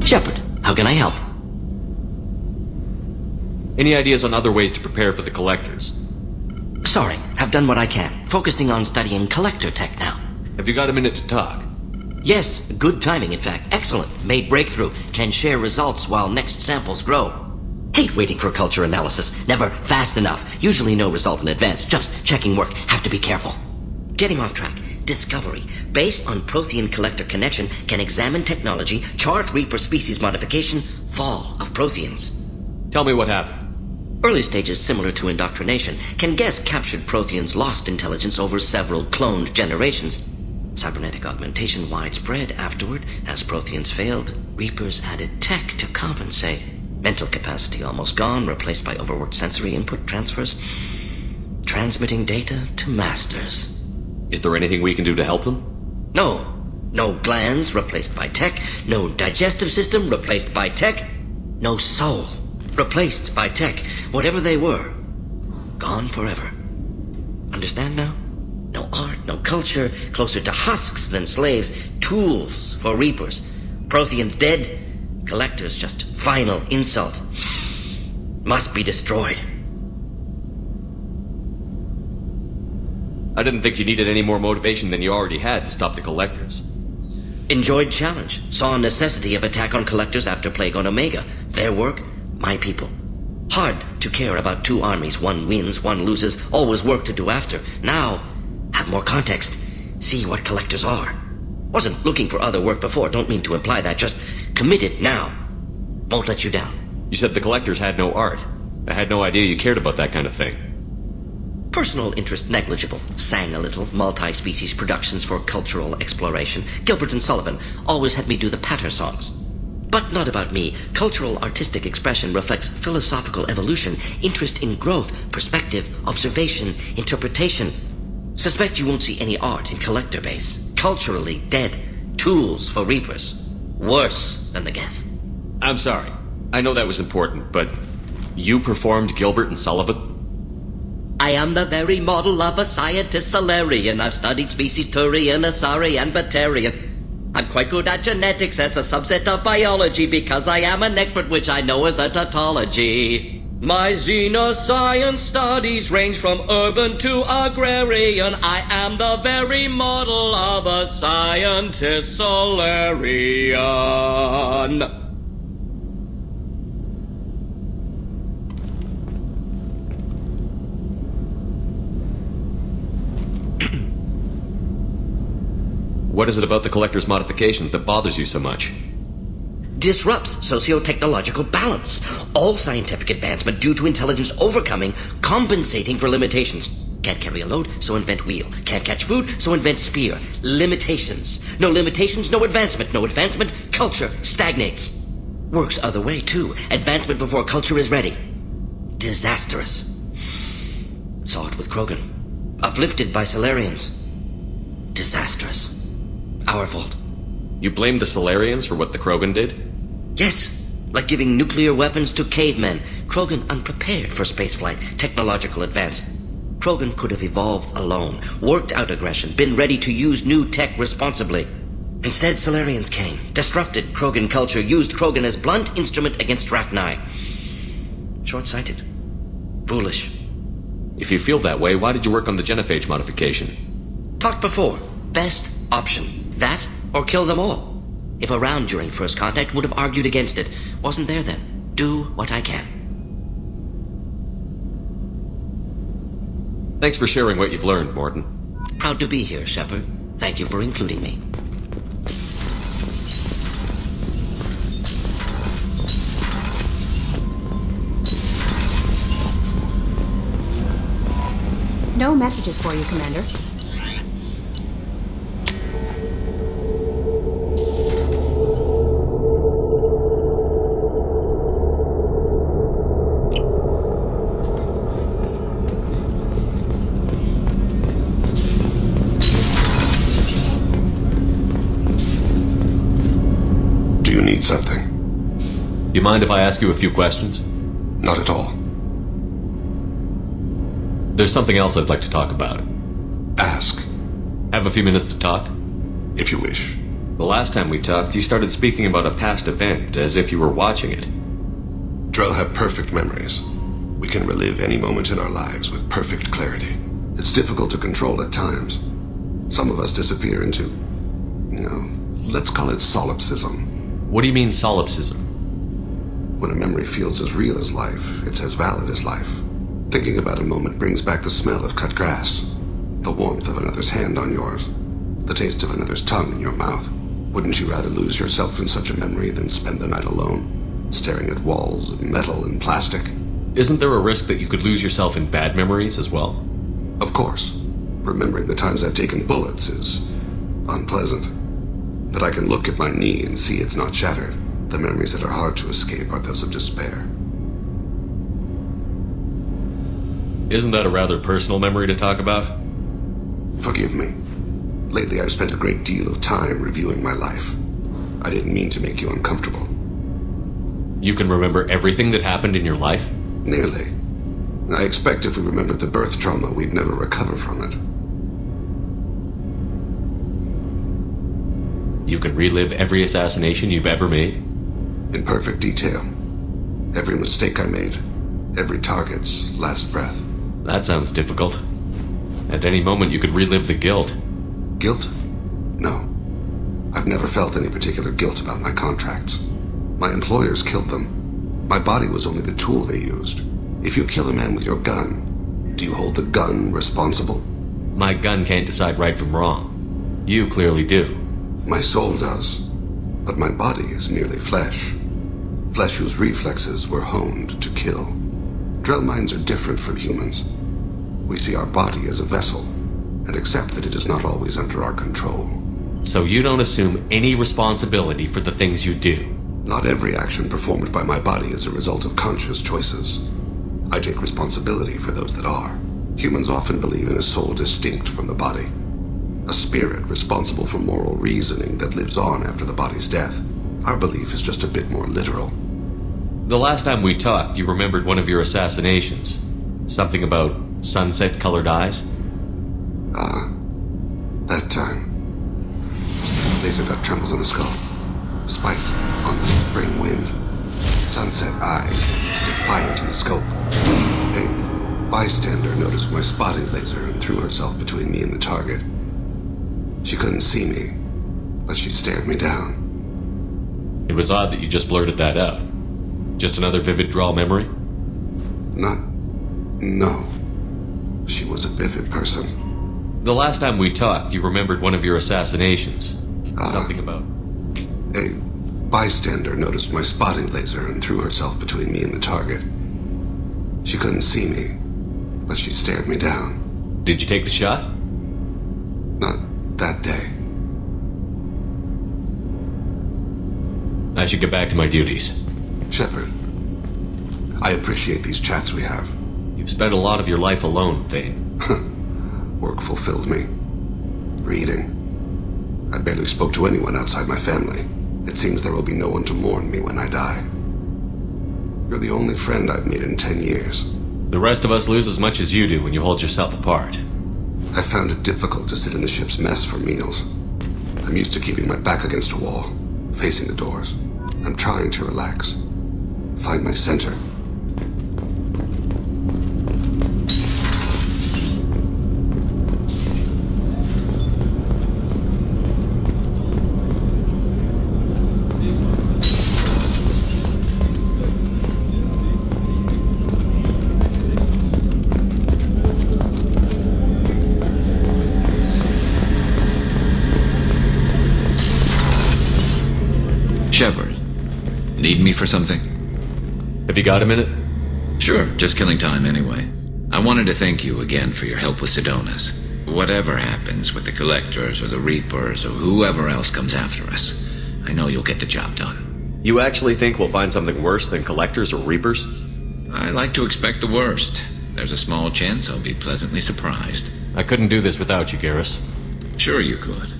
Shepard, how can I help? Any ideas on other ways to prepare for the Collectors? Sorry, have done what I can. Focusing on studying collector tech now. Have you got a minute to talk? Yes, good timing in fact. Excellent. Made breakthrough. Can share results while next samples grow. Hate waiting for culture analysis. Never fast enough. Usually no result in advance. Just checking work. Have to be careful. Getting off track. Discovery. Based on Prothean-collector connection, can examine technology, chart Reaper species modification, fall of Protheans. Tell me what happened. Early stages similar to indoctrination. Can guess captured Protheans lost intelligence over several cloned generations. Cybernetic augmentation widespread afterward. As Protheans failed, Reapers added tech to compensate. Mental capacity almost gone, replaced by overworked sensory input transfers. Transmitting data to masters. Is there anything we can do to help them? No. No glands replaced by tech. No digestive system replaced by tech. No soul replaced by tech. Whatever they were, gone forever. Understand now? No art, no culture, closer to husks than slaves. Tools for Reapers. Protheans dead. Collectors just final insult. Must be destroyed. I didn't think you needed any more motivation than you already had to stop the Collectors. Enjoyed challenge. Saw necessity of attack on Collectors after Plague on Omega. Their work, my people. Hard to care about two armies. One wins, one loses. Always work to do after. Now, have more context. See what Collectors are. Wasn't looking for other work before. Don't mean to imply that. Just committed now. Won't let you down. You said the Collectors had no art. I had no idea you cared about that kind of thing. Personal interest negligible. Sang a little. Multi-species productions for cultural exploration. Gilbert and Sullivan always had me do the patter songs. But not about me. Cultural artistic expression reflects philosophical evolution, interest in growth, perspective, observation, interpretation. Suspect you won't see any art in collector base. Culturally dead. Tools for Reapers. Worse than the Geth. I'm sorry. I know that was important, but you performed Gilbert and Sullivan? I am the very model of a scientist Solarian. I've studied species Turian, Asari, and Batarian. I'm quite good at genetics as a subset of biology because I am an expert, which I know is a tautology. My xenoscience studies range from urban to agrarian. I am the very model of a scientist Solarian. What is it about the Collector's modifications that bothers you so much? Disrupts socio-technological balance. All scientific advancement due to intelligence overcoming, compensating for limitations. Can't carry a load, so invent wheel. Can't catch food, so invent spear. Limitations. No limitations, no advancement. No advancement, culture stagnates. Works other way, too. Advancement before culture is ready. Disastrous. Saw it with Krogan. Uplifted by Solarians. Disastrous. Our fault. You blame the Solarians for what the Krogan did? Yes. Like giving nuclear weapons to cavemen. Krogan unprepared for spaceflight, technological advance. Krogan could have evolved alone, worked out aggression, been ready to use new tech responsibly. Instead, Solarians came, disrupted Krogan culture, used Krogan as blunt instrument against Rachni. Short-sighted. Foolish. If you feel that way, why did you work on the genophage modification? Talked before. Best option. That or kill them all. If around during first contact, would have argued against it. Wasn't there then. Do what I can. Thanks for sharing what you've learned, Morton. Proud to be here, Shepard. Thank you for including me. No messages for you, Commander. Do you need something? You mind if I ask you a few questions? Not at all. There's something else I'd like to talk about. Ask, Have a few minutes to talk? if you wish. The last time we talked, you started speaking about a past event, as if you were watching it. Drell have perfect memories. We can relive any moment in our lives with perfect clarity. It's difficult to control at times. Some of us disappear into, let's call it solipsism. What do you mean, solipsism? When a memory feels as real as life, it's as valid as life. Thinking about a moment brings back the smell of cut grass, the warmth of another's hand on yours, the taste of another's tongue in your mouth. Wouldn't you rather lose yourself in such a memory than spend the night alone, staring at walls of metal and plastic? Isn't there a risk that you could lose yourself in bad memories as well? Of course. Remembering the times I've taken bullets is unpleasant. But I can look at my knee and see it's not shattered. The memories that are hard to escape are those of despair. Isn't that a rather personal memory to talk about? Forgive me. Lately I've spent a great deal of time reviewing my life. I didn't mean to make you uncomfortable. You can remember everything that happened in your life? Nearly. I expect if we remembered the birth trauma, we'd never recover from it. You can relive every assassination you've ever made? In perfect detail. Every mistake I made. Every target's last breath. That sounds difficult. At any moment you could relive the guilt. Guilt? No. I've never felt any particular guilt about my contracts. My employers killed them. My body was only the tool they used. If you kill a man with your gun, do you hold the gun responsible? My gun can't decide right from wrong. You clearly do. My soul does. But my body is merely flesh. Flesh whose reflexes were honed to kill. Drell minds are different from humans. We see our body as a vessel, and accept that it is not always under our control. So you don't assume any responsibility for the things you do? Not every action performed by my body is a result of conscious choices. I take responsibility for those that are. Humans often believe in a soul distinct from the body. A spirit responsible for moral reasoning that lives on after the body's death. Our belief is just a bit more literal. The last time we talked, you remembered one of your assassinations. Something about sunset-colored eyes? That time. Laser dot trembles on the skull. Spice on the spring wind. Sunset eyes, defiant in the scope. A bystander noticed my spotting laser and threw herself between me and the target. She couldn't see me, but she stared me down. It was odd that you just blurted that out. Just another vivid draw memory? No. She was a vivid person. The last time we talked, you remembered one of your assassinations. Something about... A bystander noticed my spotting laser and threw herself between me and the target. She couldn't see me, but she stared me down. Did you take the shot? Not that day. I should get back to my duties. Shepard, I appreciate these chats we have. You've spent a lot of your life alone, Thane. Work fulfilled me. Reading. I barely spoke to anyone outside my family. It seems there will be no one to mourn me when I die. You're the only friend I've made in 10 years. The rest of us lose as much as you do when you hold yourself apart. I found it difficult to sit in the ship's mess for meals. I'm used to keeping my back against a wall, facing the doors. I'm trying to relax. Find my center. Shepard, need me for something? Have you got a minute? Sure, just killing time anyway. I wanted to thank you again for your help with Sedonis. Whatever happens with the Collectors or the Reapers or whoever else comes after us, I know you'll get the job done. You actually think we'll find something worse than Collectors or Reapers? I like to expect the worst. There's a small chance I'll be pleasantly surprised. I couldn't do this without you, Garrus. Sure you could.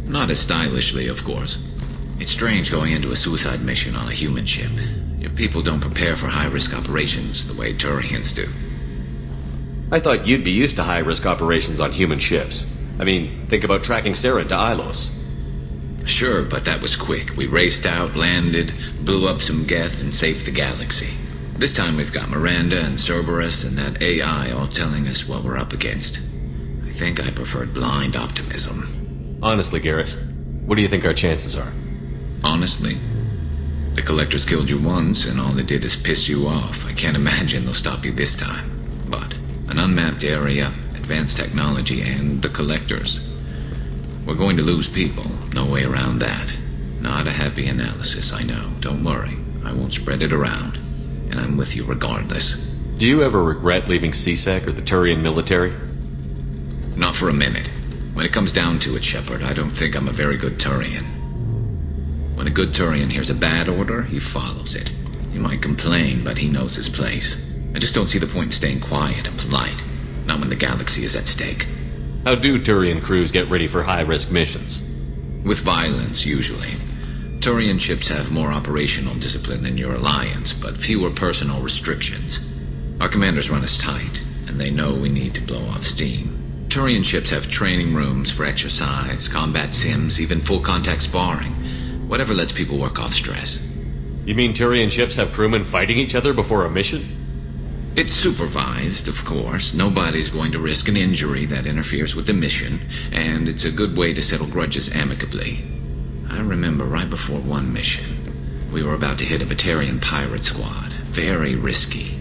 Not as stylishly, of course. It's strange going into a suicide mission on a human ship. Your people don't prepare for high-risk operations the way Turians do. I thought you'd be used to high-risk operations on human ships. I mean, think about tracking Saren to Ilos. Sure, but that was quick. We raced out, landed, blew up some Geth, and saved the galaxy. This time we've got Miranda and Cerberus and that AI all telling us what we're up against. I think I preferred blind optimism. Honestly, Garrus, what do you think our chances are? Honestly? The Collectors killed you once, and all they did is piss you off. I can't imagine they'll stop you this time. But an unmapped area, advanced technology, and the Collectors. We're going to lose people. No way around that. Not a happy analysis, I know. Don't worry. I won't spread it around. And I'm with you regardless. Do you ever regret leaving CSEC or the Turian military? Not for a minute. When it comes down to it, Shepard, I don't think I'm a very good Turian. When a good Turian hears a bad order, he follows it. He might complain, but he knows his place. I just don't see the point in staying quiet and polite. Not when the galaxy is at stake. How do Turian crews get ready for high-risk missions? With violence, usually. Turian ships have more operational discipline than your alliance, but fewer personal restrictions. Our commanders run us tight, and they know we need to blow off steam. Turian ships have training rooms for exercise, combat sims, even full-contact sparring. Whatever lets people work off stress. You mean Turian ships have crewmen fighting each other before a mission? It's supervised, of course. Nobody's going to risk an injury that interferes with the mission, and it's a good way to settle grudges amicably. I remember right before one mission, we were about to hit a Batarian pirate squad. Very risky.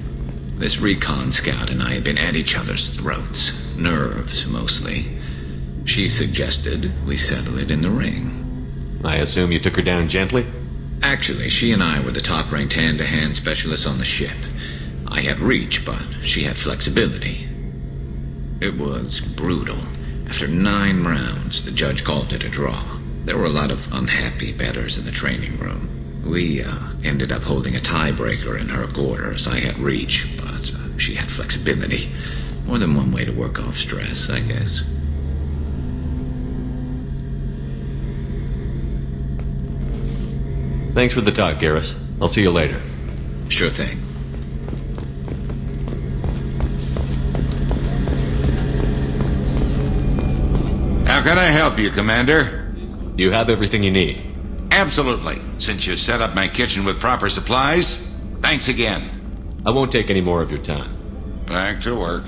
This recon scout and I had been at each other's throats. Nerves, mostly. She suggested we settle it in the ring. I assume you took her down gently? Actually, she and I were the top-ranked hand-to-hand specialists on the ship. I had reach, but she had flexibility. It was brutal. After 9 rounds, the judge called it a draw. There were a lot of unhappy bettors in the training room. We ended up holding a tiebreaker in her quarters. I had reach, but she had flexibility. More than one way to work off stress, I guess. Thanks for the talk, Garrus. I'll see you later. Sure thing. How can I help you, Commander? Do you have everything you need? Absolutely. Since you set up my kitchen with proper supplies, thanks again. I won't take any more of your time. Back to work.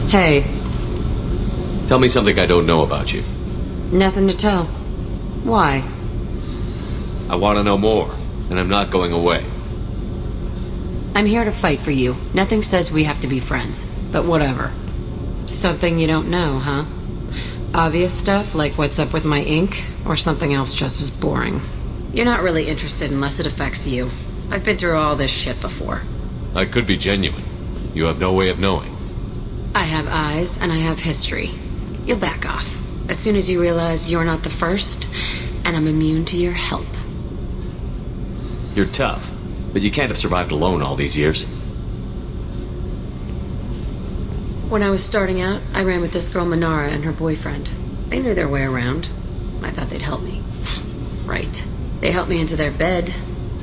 Hey, Tell me something I don't know about you. nothing to tell. Why? I want to know more, and I'm not going away. I'm here to fight for you. Nothing says we have to be friends, but whatever. Something you don't know, huh? Obvious stuff like what's up with my ink, or something else just as boring? You're not really interested unless it affects you. I've been through all this shit before. I could be genuine. You have no way of knowing. I have eyes, and I have history. You'll back off as soon as you realize you're not the first, and I'm immune to your help. You're tough, but you can't have survived alone all these years. When I was starting out, I ran with this girl Minara and her boyfriend. They knew their way around. I thought they'd help me. Right. They helped me into their bed,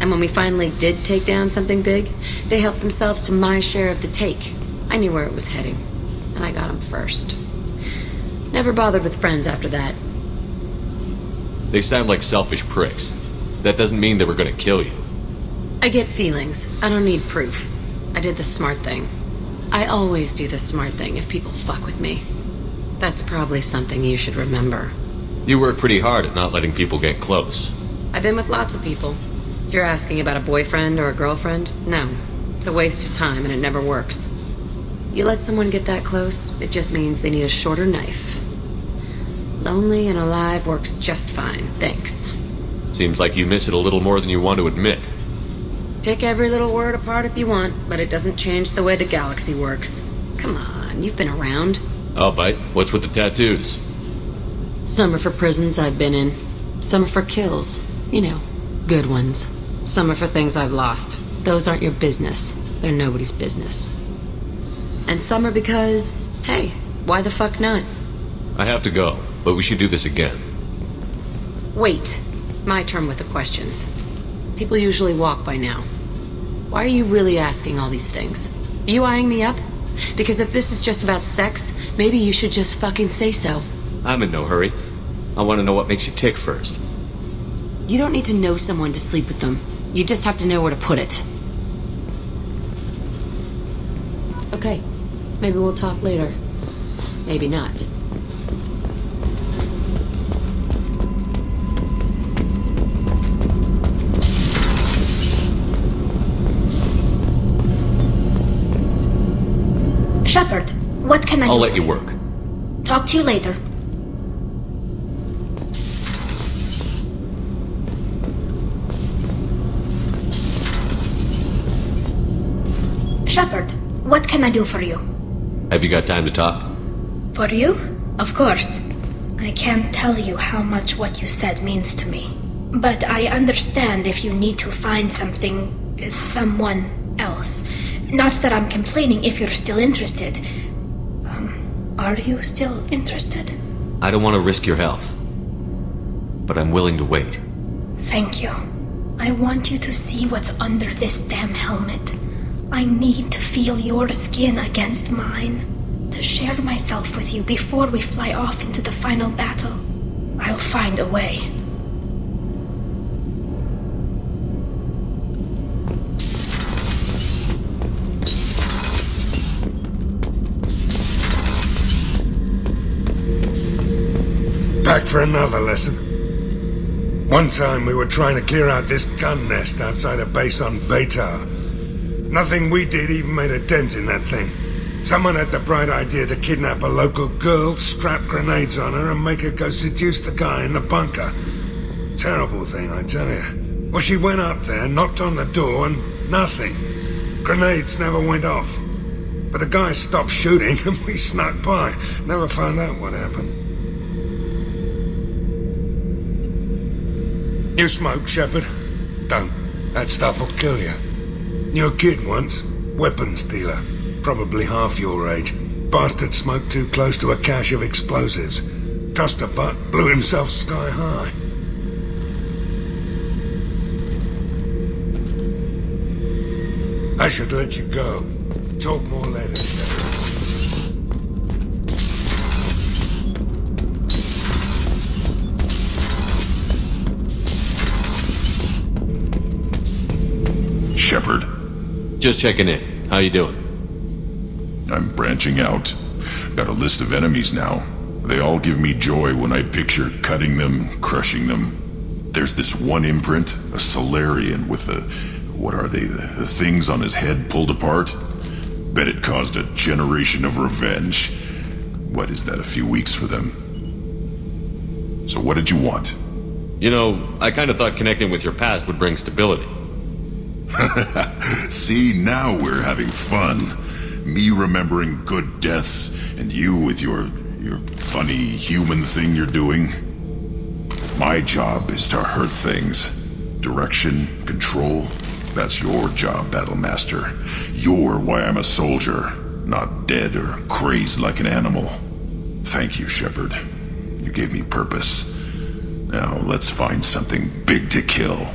and when we finally did take down something big, they helped themselves to my share of the take. I knew where it was heading, and I got them first. Never bothered with friends after that. They sound like selfish pricks. That doesn't mean they were going to kill you. I get feelings. I don't need proof. I did the smart thing. I always do the smart thing if people fuck with me. That's probably something you should remember. You work pretty hard at not letting people get close. I've been with lots of people. If you're asking about a boyfriend or a girlfriend, no. It's a waste of time and it never works. You let someone get that close, it just means they need a shorter knife. Lonely and alive works just fine, thanks. Seems like you miss it a little more than you want to admit. Pick every little word apart if you want, but it doesn't change the way the galaxy works. Come on, you've been around. I'll bite. What's with the tattoos? Some are for prisons I've been in. Some are for kills. You know, good ones. Some are for things I've lost. Those aren't your business. They're nobody's business. And some are because, hey, why the fuck not? I have to go, but we should do this again. Wait. My turn with the questions. People usually walk by now. Why are you really asking all these things? Are you eyeing me up? Because if this is just about sex, maybe you should just fucking say so. I'm in no hurry. I want to know what makes you tick first. You don't need to know someone to sleep with them. You just have to know where to put it. Okay. Maybe we'll talk later. Maybe not. Shepard, what can I do? I'll let for you work. Talk to you later. Shepard, what can I do for you? Have you got time to talk? For you? Of course. I can't tell you how much what you said means to me. But I understand if you need to find someone else. Not that I'm complaining if you're still interested. Are you still interested? I don't want to risk your health. But I'm willing to wait. Thank you. I want you to see what's under this damn helmet. I need to feel your skin against mine. To share myself with you before we fly off into the final battle. I'll find a way. Back for another lesson. One time we were trying to clear out this gun nest outside a base on Vatar. Nothing we did even made a dent in that thing. Someone had the bright idea to kidnap a local girl, strap grenades on her, and make her go seduce the guy in the bunker. Terrible thing, I tell you. Well, she went up there, knocked on the door, and nothing. Grenades never went off. But the guy stopped shooting, and we snuck by. Never found out what happened. You smoke, Shepard? Don't. That stuff will kill you. You're a kid once. Weapons dealer. Probably half your age. Bastard smoked too close to a cache of explosives. Tossed a butt, blew himself sky high. I should let you go. Talk more later, Shepard. Shepard. Just checking in. How you doing? I'm branching out. Got a list of enemies now. They all give me joy when I picture cutting them, crushing them. There's this one imprint, a Solarian with what are they, the things on his head pulled apart? Bet it caused a generation of revenge. What is that, a few weeks for them? So what did you want? You know, I kind of thought connecting with your past would bring stability. See, now we're having fun. Me remembering good deaths, and you with your funny human thing you're doing. My job is to hurt things. Direction, control, that's your job, Battlemaster. You're why I'm a soldier, not dead or crazed like an animal. Thank you, Shepard. You gave me purpose. Now let's find something big to kill.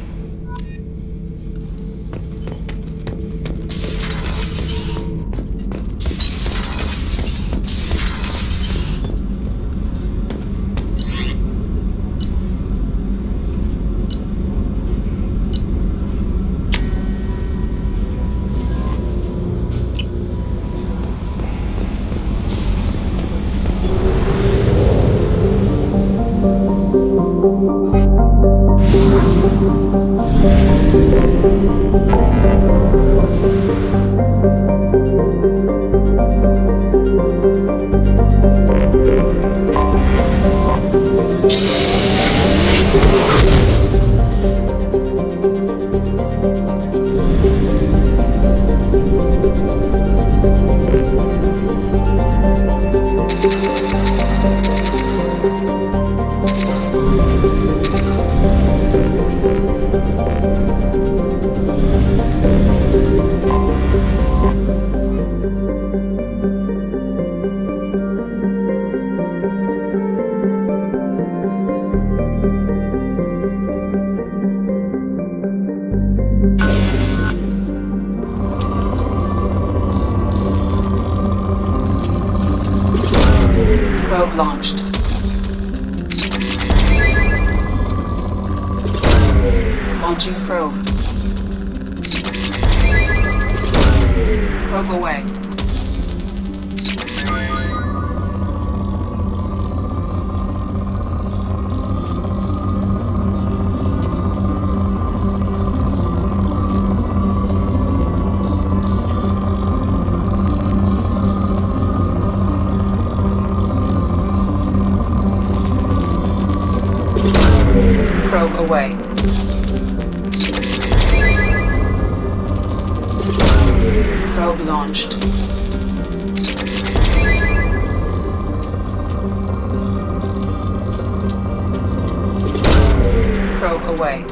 Probe launched. Launching probe. Probe away. Probe away. Probe launched. Probe away.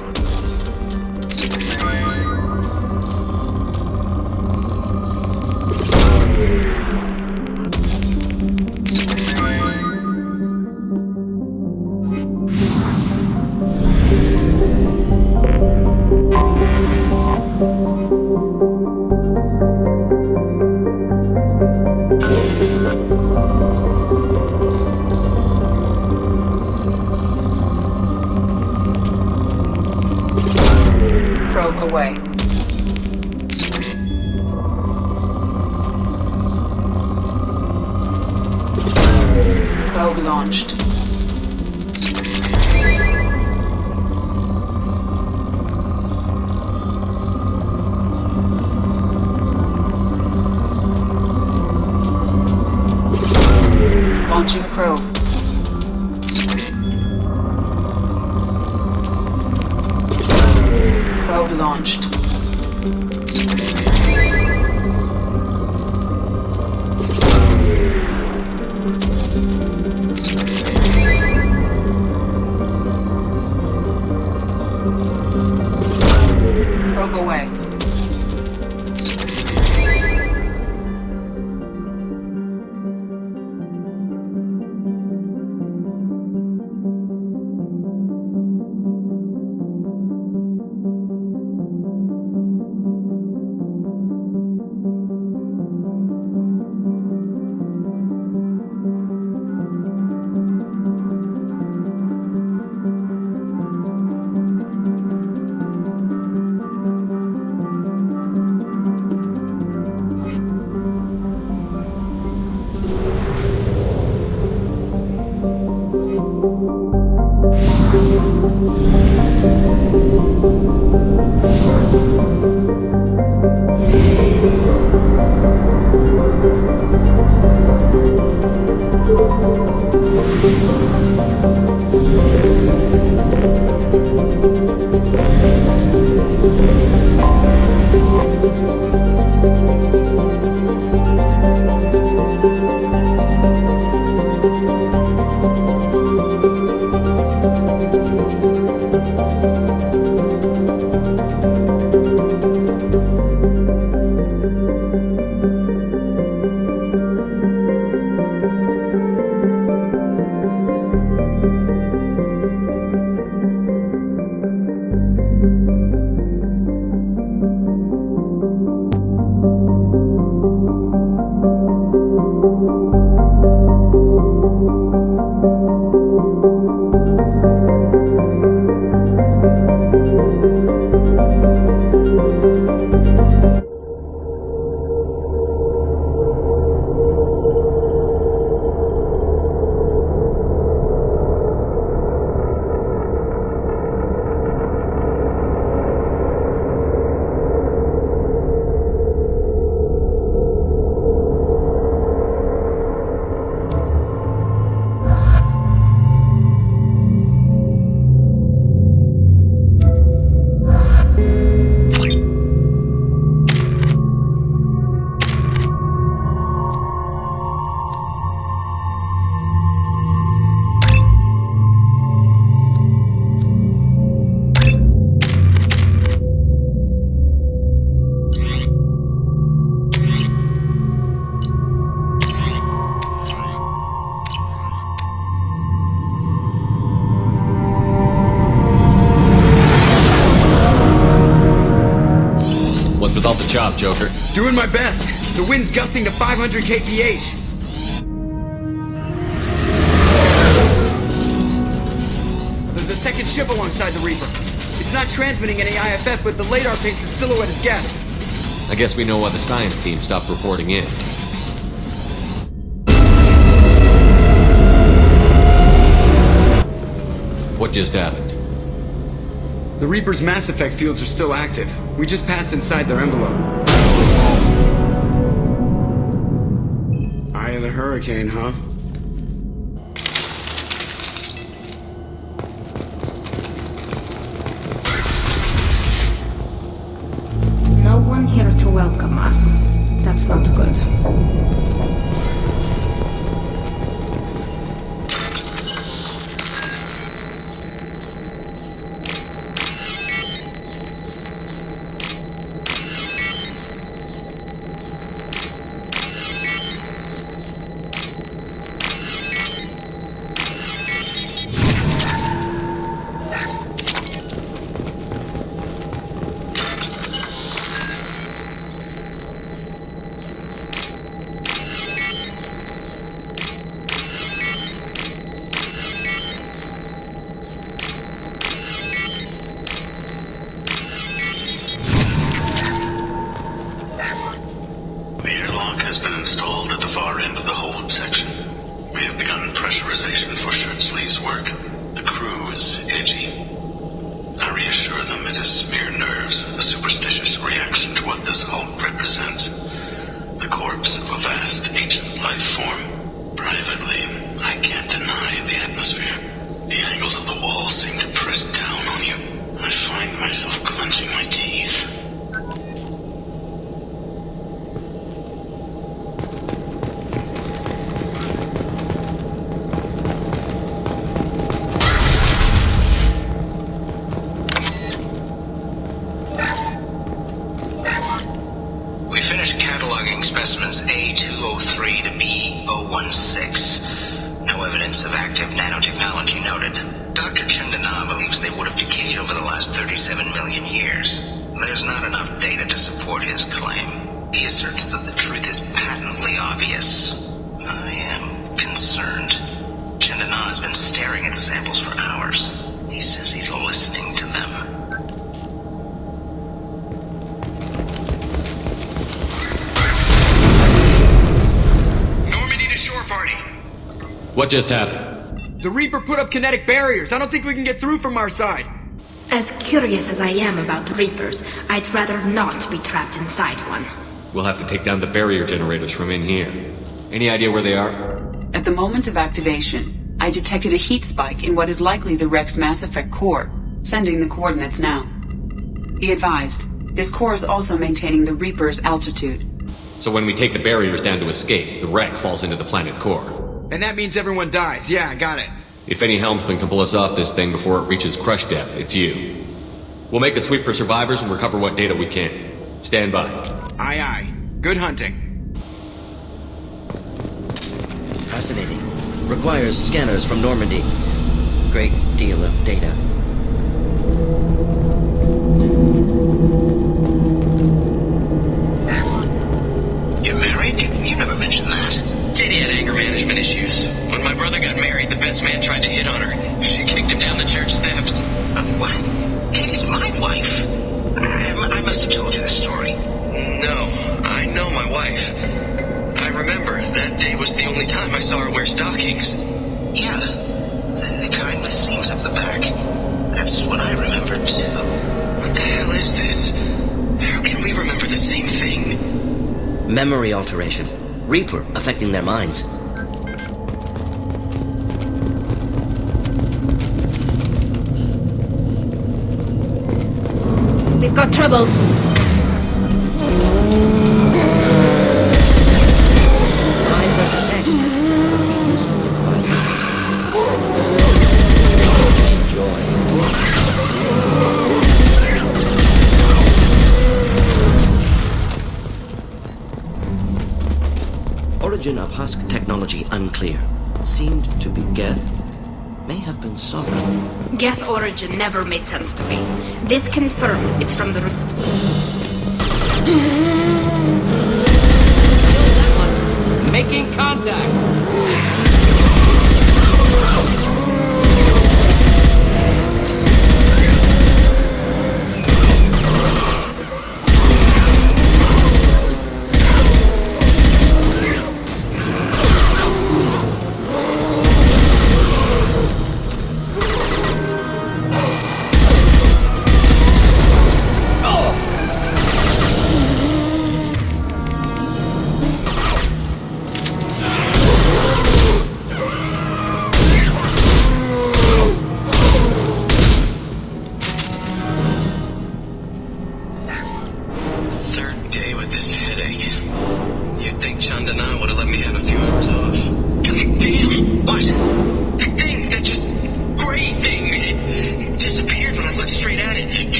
Probe away. Probe launched. Launching probe. Probe launched. Probe away. Good job, Joker. Doing my best. The wind's gusting to 500 kph. alien ship alongside the Reaper. It's not transmitting any IFF, but the LADAR paints its silhouette as Geth. I guess we know why the science team stopped reporting in. What just happened? The Reaper's mass effect fields are still active. We just passed inside their envelope. Eye of the hurricane, huh? No one here to welcome us. That's not good. What just happened? The Reaper put up kinetic barriers. I don't think we can get through from our side. As curious as I am about Reapers, I'd rather not be trapped inside one. We'll have to take down the barrier generators from in here. Any idea where they are? At the moment of activation, I detected a heat spike in what is likely the Rex Mass Effect core, sending the coordinates now. Be advised, this core is also maintaining the Reaper's altitude. So when we take the barriers down to escape, the wreck falls into the planet core. And that means everyone dies. Yeah, I got it. If any helmsman can pull us off this thing before it reaches crush depth, it's you. We'll make a sweep for survivors and recover what data we can. Stand by. Aye, aye. Good hunting. Fascinating. Requires scanners from Normandy. Great deal of data. You're married? You never mentioned that. Katie had anger management issues. When my brother got married, the best man tried to hit on her. She kicked him down the church steps. What? Katie's my wife. I must have told you this story. No, I know my wife. I remember that day was the only time I saw her wear stockings. Yeah, the kind with seams up the back. That's what I remember too. What the hell is this? How can we remember the same thing? Memory alteration. Reaper affecting their minds. We've got trouble. High pressure text would be useful in Origin of husk technology unclear. Seemed to be Geth. May have been sovereign. Geth origin never made sense to me. This confirms it's from the... Making contact!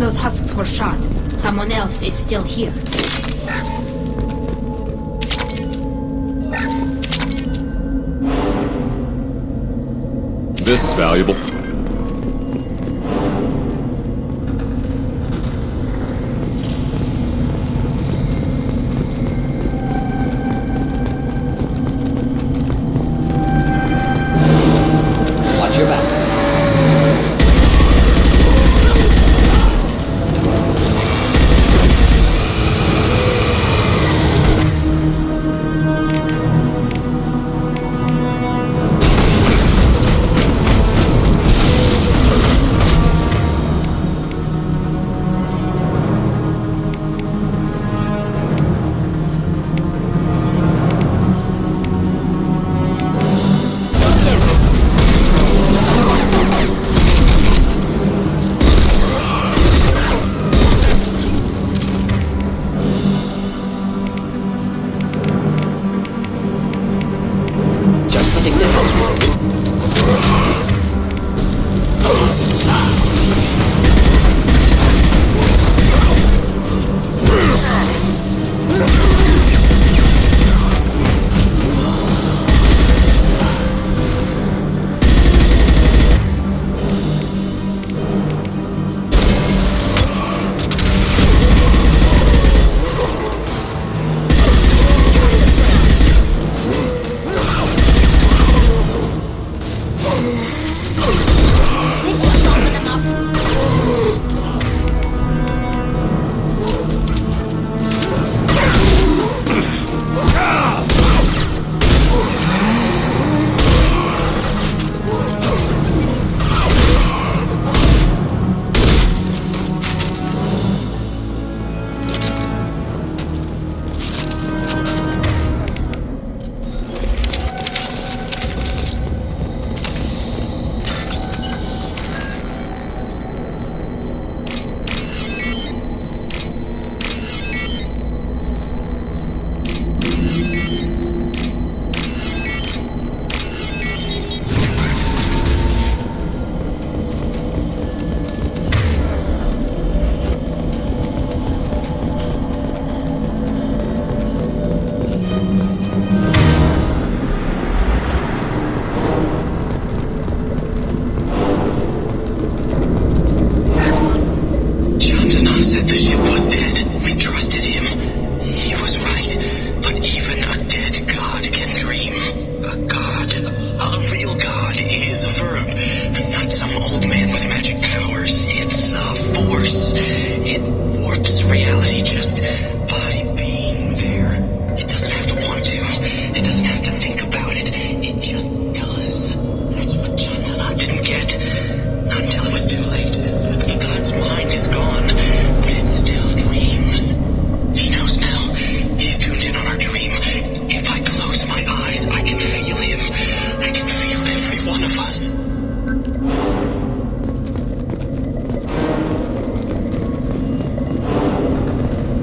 those husks were shot, someone else is still here. This is valuable. Watch your back.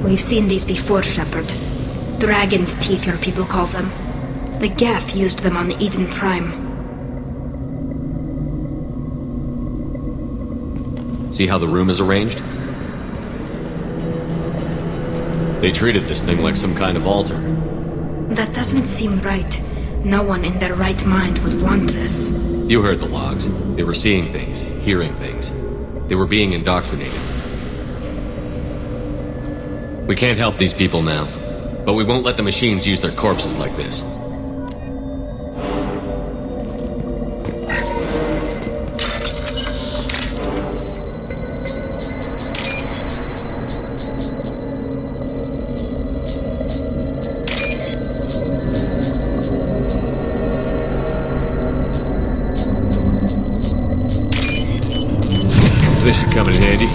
We've seen these before, Shepard. Dragon's teeth, your people call them. The Geth used them on the Eden Prime. See how the room is arranged? They treated this thing like some kind of altar. That doesn't seem right. No one in their right mind would want this. You heard the logs. They were seeing things, hearing things. They were being indoctrinated. We can't help these people now, but we won't let the machines use their corpses like this. This should come in handy.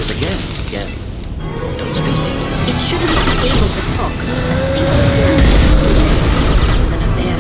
yours again. Yeah. Don't speak. It shouldn't be able to talk. I think it's more than a bear.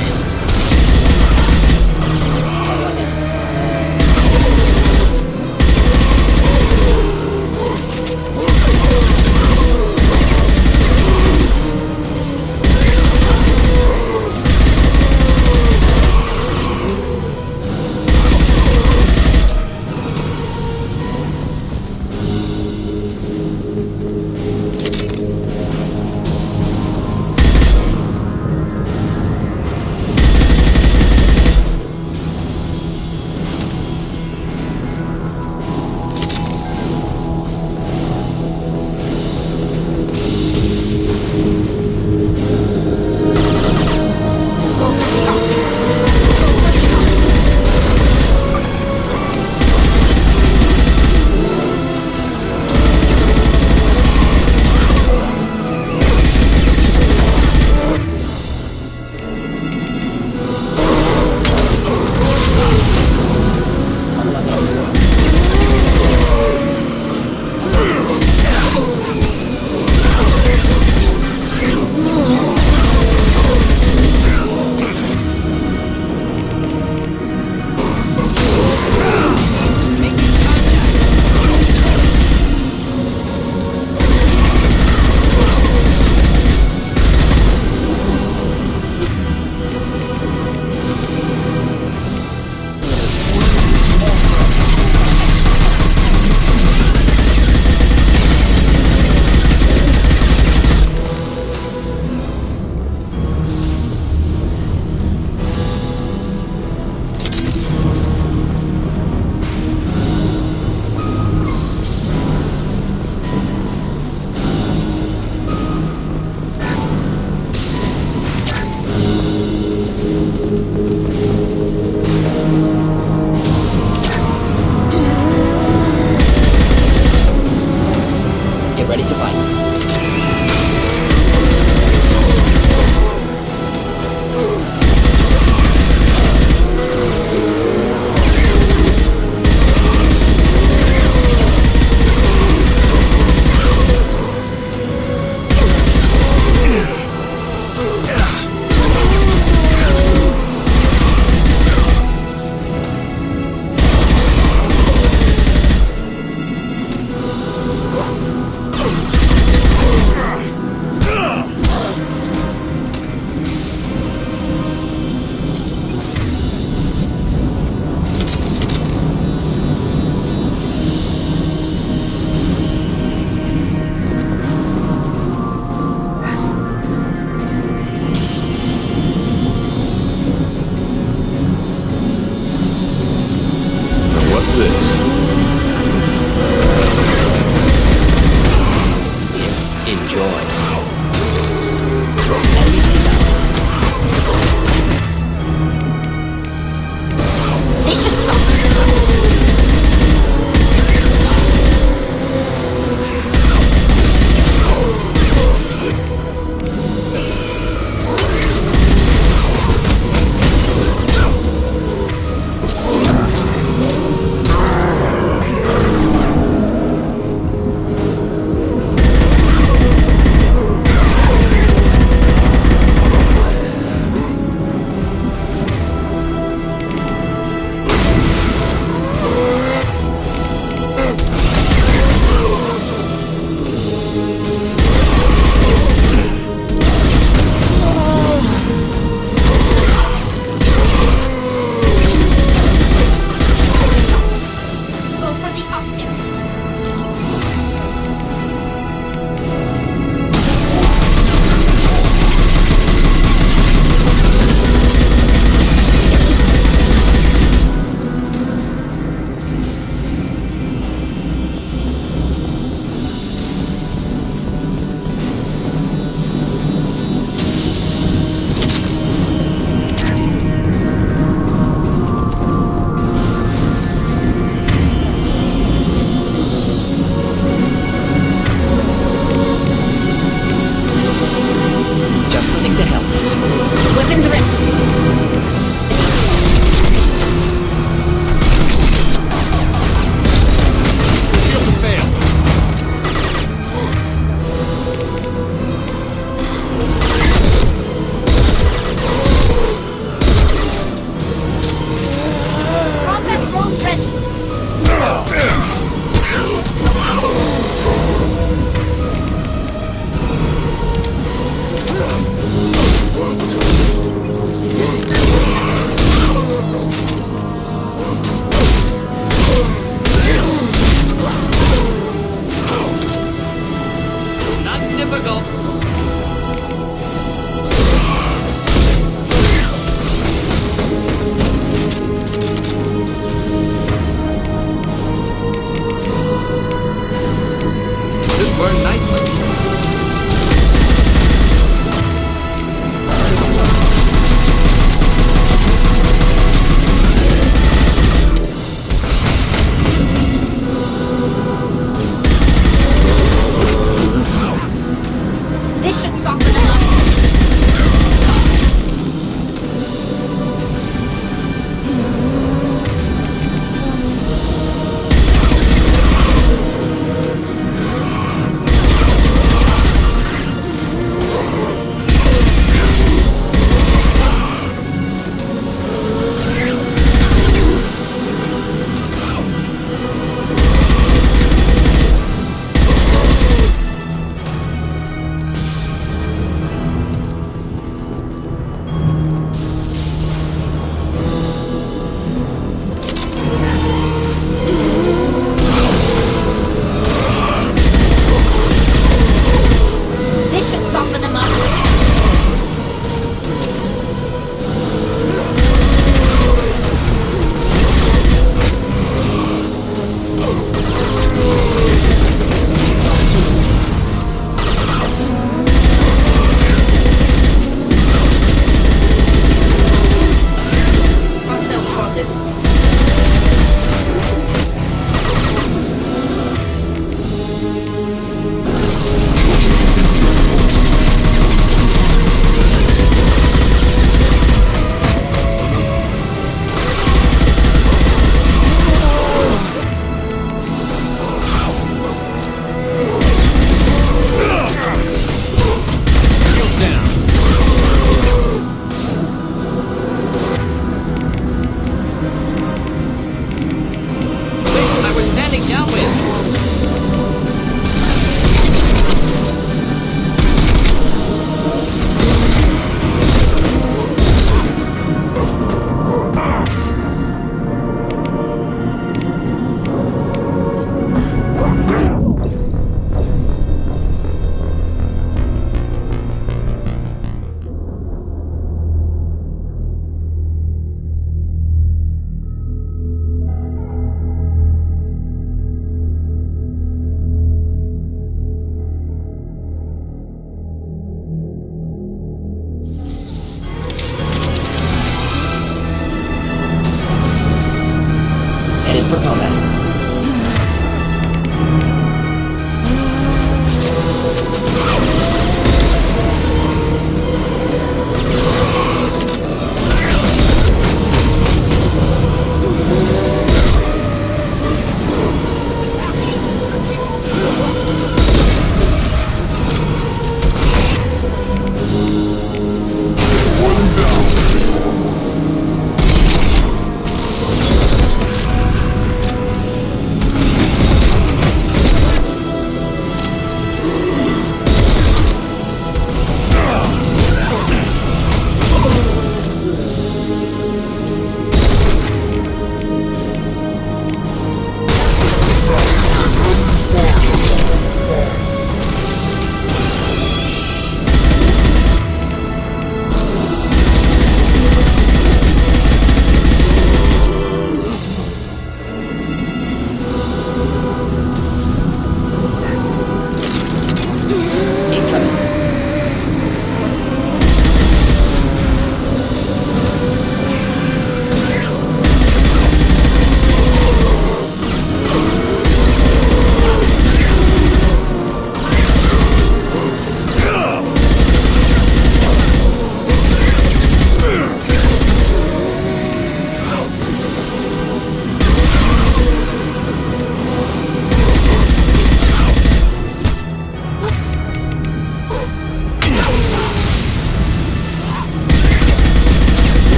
that.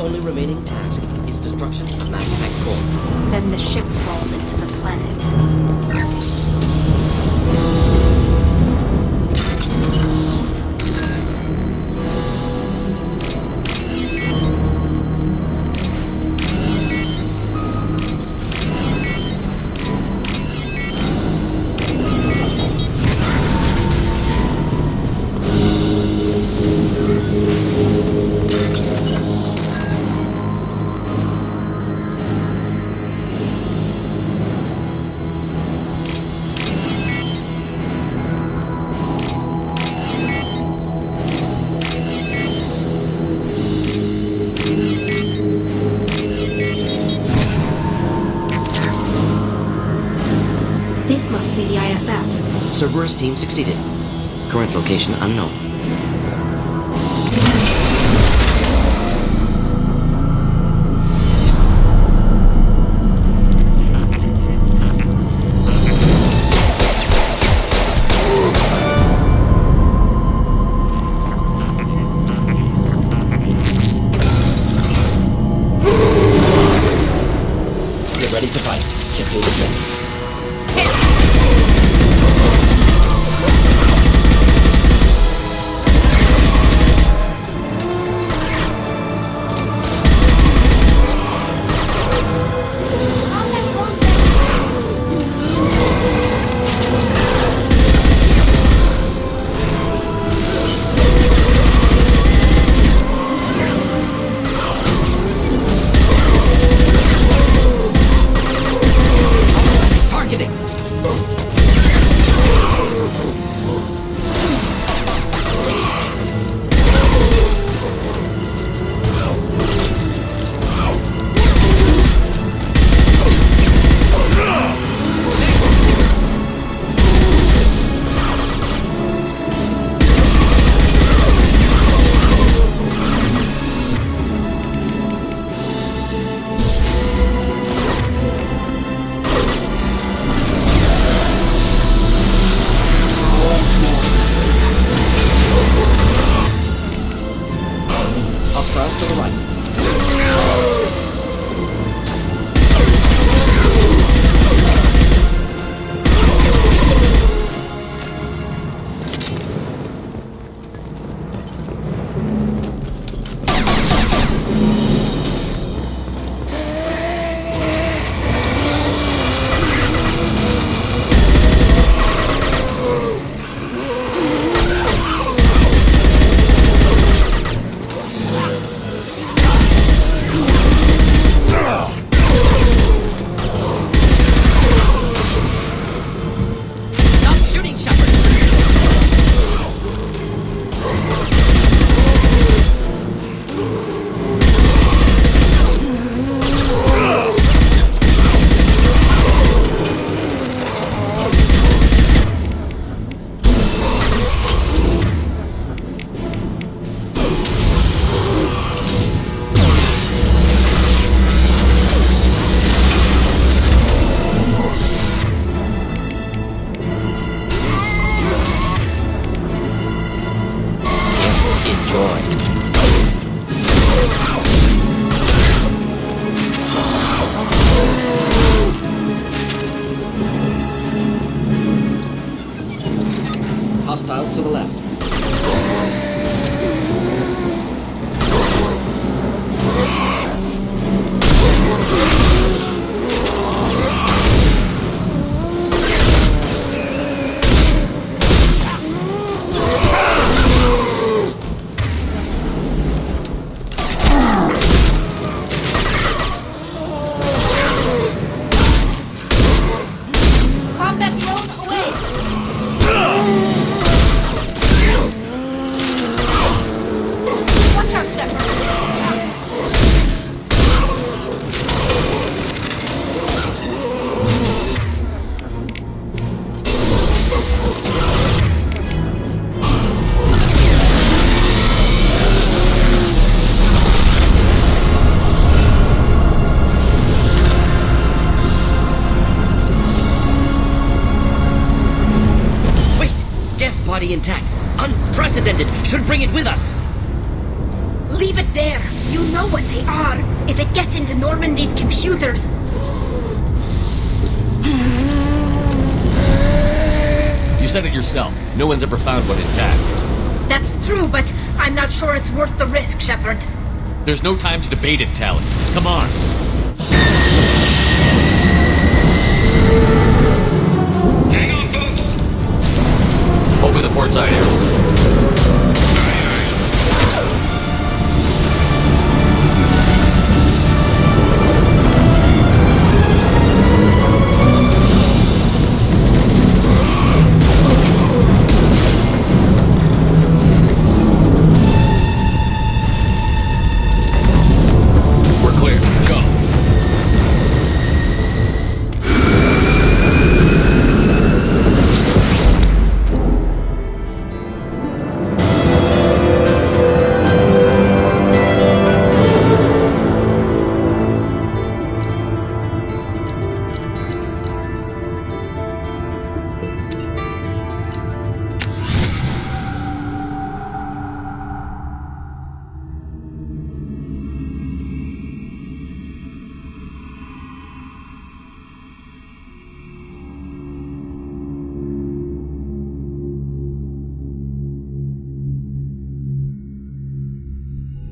Only remaining task is destruction of Mass Effect core. Then the ship falls into the planet. This must be the IFF. Cerberus team succeeded. Current location unknown. Get ready to fight. Ship to the center. To the right. completely intact. Unprecedented. Should bring it with us. Leave it there. You know what they are. If it gets into Normandy's computers... You said it yourself. No one's ever found one intact. That's true, but I'm not sure it's worth the risk, Shepard. There's no time to debate it, Tally. Come on. Hang on, folks. Open the port side here.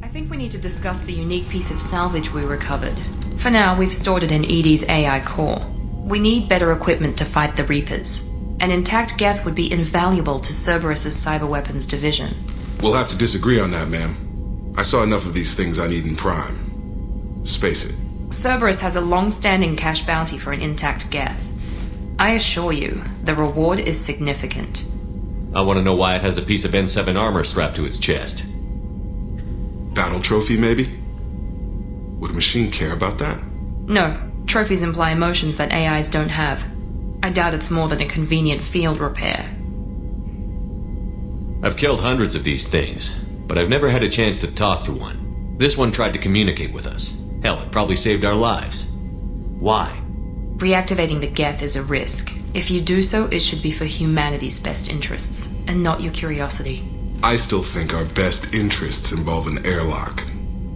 I think we need to discuss the unique piece of salvage we recovered. For now, we've stored it in Edie's AI core. We need better equipment to fight the Reapers. An intact Geth would be invaluable to Cerberus's cyber weapons division. We'll have to disagree on that, ma'am. I saw enough of these things on Eden Prime. Space it. Cerberus has a long-standing cash bounty for an intact Geth. I assure you, the reward is significant. I want to know why it has a piece of N7 armor strapped to its chest. Battle trophy, maybe? Would a machine care about that? No, trophies imply emotions that AIs don't have. I doubt it's more than a convenient field repair. I've killed hundreds of these things, but I've never had a chance to talk to one. This one tried to communicate with us. Hell, it probably saved our lives. Why? Reactivating the Geth is a risk. If you do so, it should be for humanity's best interests, and not your curiosity. I still think our best interests involve an airlock.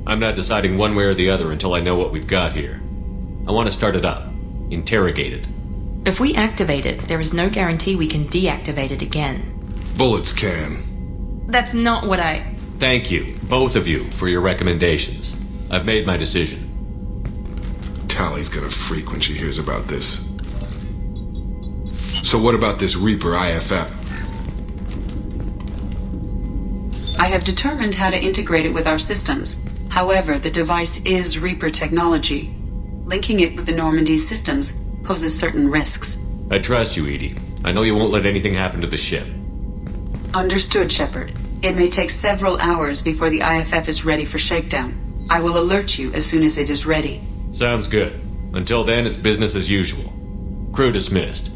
I'm not deciding one way or the other until I know what we've got here. I want to start it up. Interrogate it. If we activate it, there is no guarantee we can deactivate it again. Bullets can. That's not what I... Thank you, both of you, for your recommendations. I've made my decision. Tally's gonna freak when she hears about this. So what about this Reaper IFF? I have determined how to integrate it with our systems. However, the device is Reaper technology. Linking it with the Normandy's systems poses certain risks. I trust you, Edie. I know you won't let anything happen to the ship. Understood, Shepard. It may take several hours before the IFF is ready for shakedown. I will alert you as soon as it is ready. Sounds good. Until then, it's business as usual. Crew dismissed.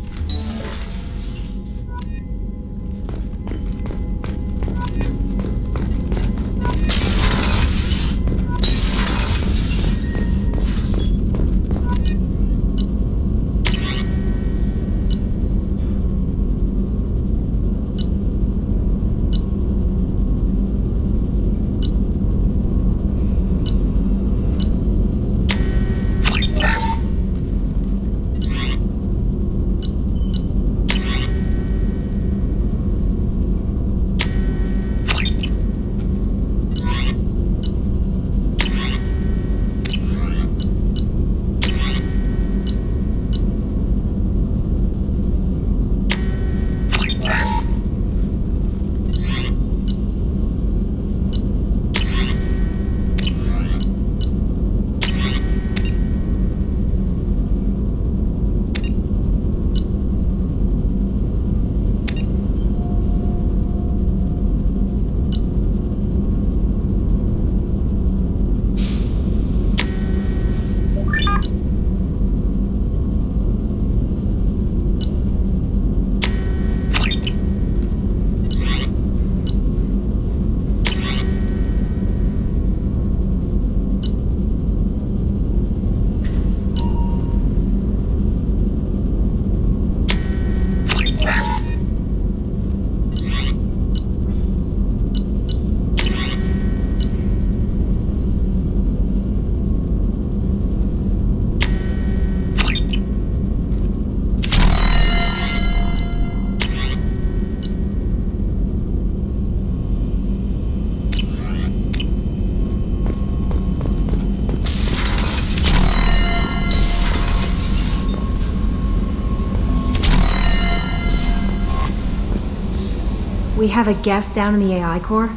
We have a Geth down in the AI core.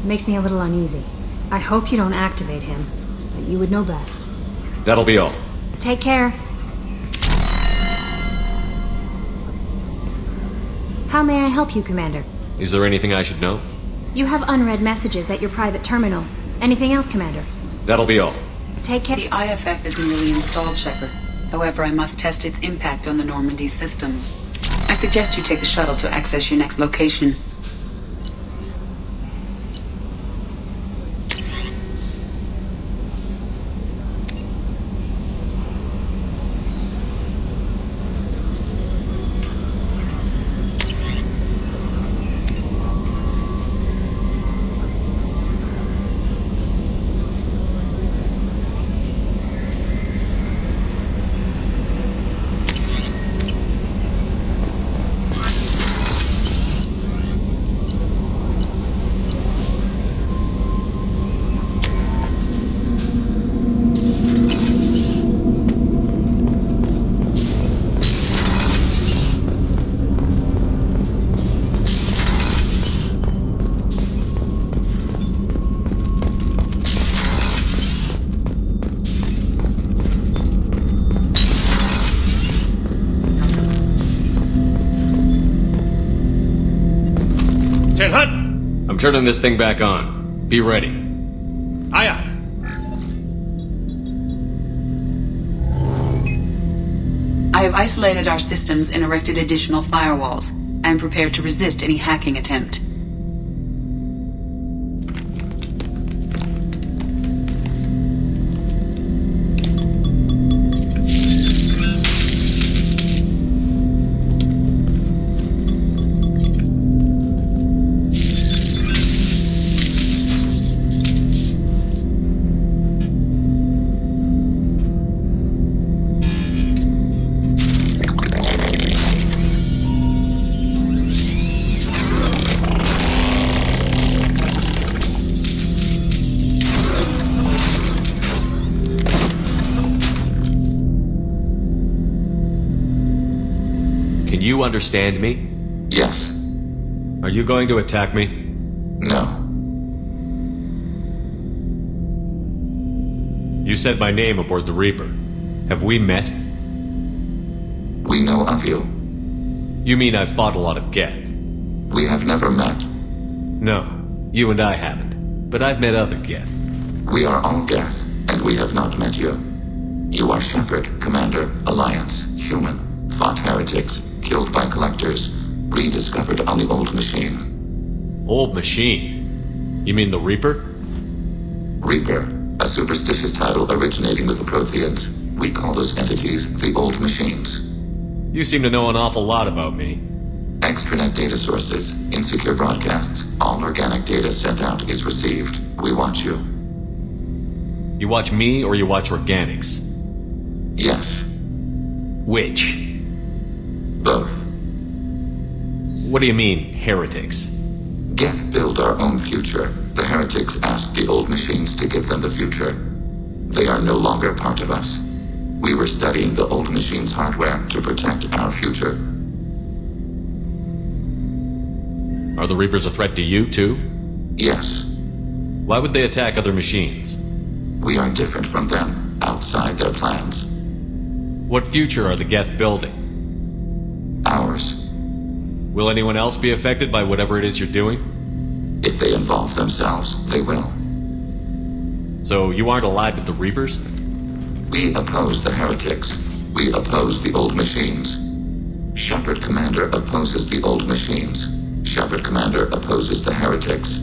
It makes me a little uneasy. I hope you don't activate him, but you would know best. That'll be all. Take care. How may I help you, Commander? Is there anything I should know? You have unread messages at your private terminal. Anything else, Commander? That'll be all. Take care. The IFF is nearly installed, Shepard. However, I must test its impact on the Normandy systems. I suggest you take the shuttle to access your next location. I'm turning this thing back on. Be ready. Aye, aye. I have isolated our systems and erected additional firewalls. I am prepared to resist any hacking attempt. Can you understand me? Yes. Are you going to attack me? No. You said my name aboard the Reaper. Have we met? We know of you. You mean I've fought a lot of Geth? We have never met. No, you and I haven't. But I've met other Geth. We are all Geth, and we have not met you. You are Shepard, Commander, Alliance, human, fought heretics, killed by collectors, rediscovered on the old machine. Old machine? You mean the Reaper? Reaper, a superstitious title originating with the Protheans. We call those entities the old machines. You seem to know an awful lot about me. Extranet data sources, insecure broadcasts, all organic data sent out is received. We watch you. You watch me or you watch organics? Yes. Which? Both. What do you mean, heretics? Geth build our own future. The heretics asked the old machines to give them the future. They are no longer part of us. We were studying the old machines' hardware to protect our future. Are the Reapers a threat to you, too? Yes. Why would they attack other machines? We are different from them, outside their plans. What future are the Geth building? Ours. Will anyone else be affected by whatever it is you're doing? If they involve themselves, they will. So you aren't allied with the Reapers? We oppose the heretics. We oppose the old machines. Shepard Commander opposes the old machines. Shepard Commander opposes the heretics.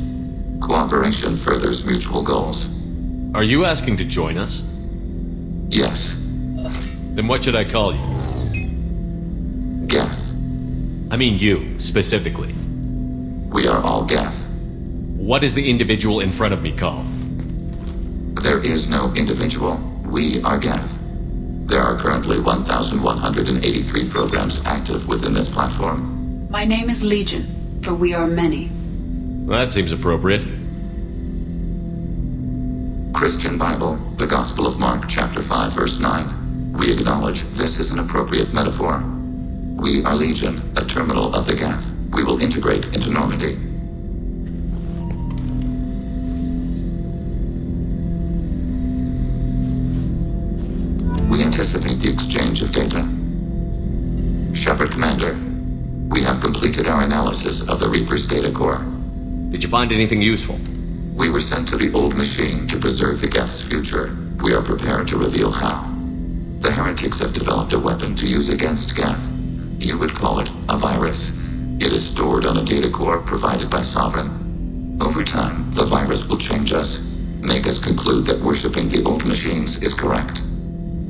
Cooperation furthers mutual goals. Are you asking to join us? Yes. Then what should I call you? Geth. I mean you, specifically. We are all Geth. What is the individual in front of me called? There is no individual. We are Geth. There are currently 1,183 programs active within this platform. My name is Legion, for we are many. Well, that seems appropriate. Christian Bible, the Gospel of Mark, chapter 5, verse 9. We acknowledge this is an appropriate metaphor. We are Legion, a terminal of the Geth. We will integrate into Normandy. We anticipate the exchange of data. Shepard Commander, we have completed our analysis of the Reaper's data core. Did you find anything useful? We were sent to the old machine to preserve the Geth's future. We are prepared to reveal how. The heretics have developed a weapon to use against Geth. You would call it a virus. It is stored on a data core provided by Sovereign. Over time, the virus will change us, make us conclude that worshipping the old machines is correct.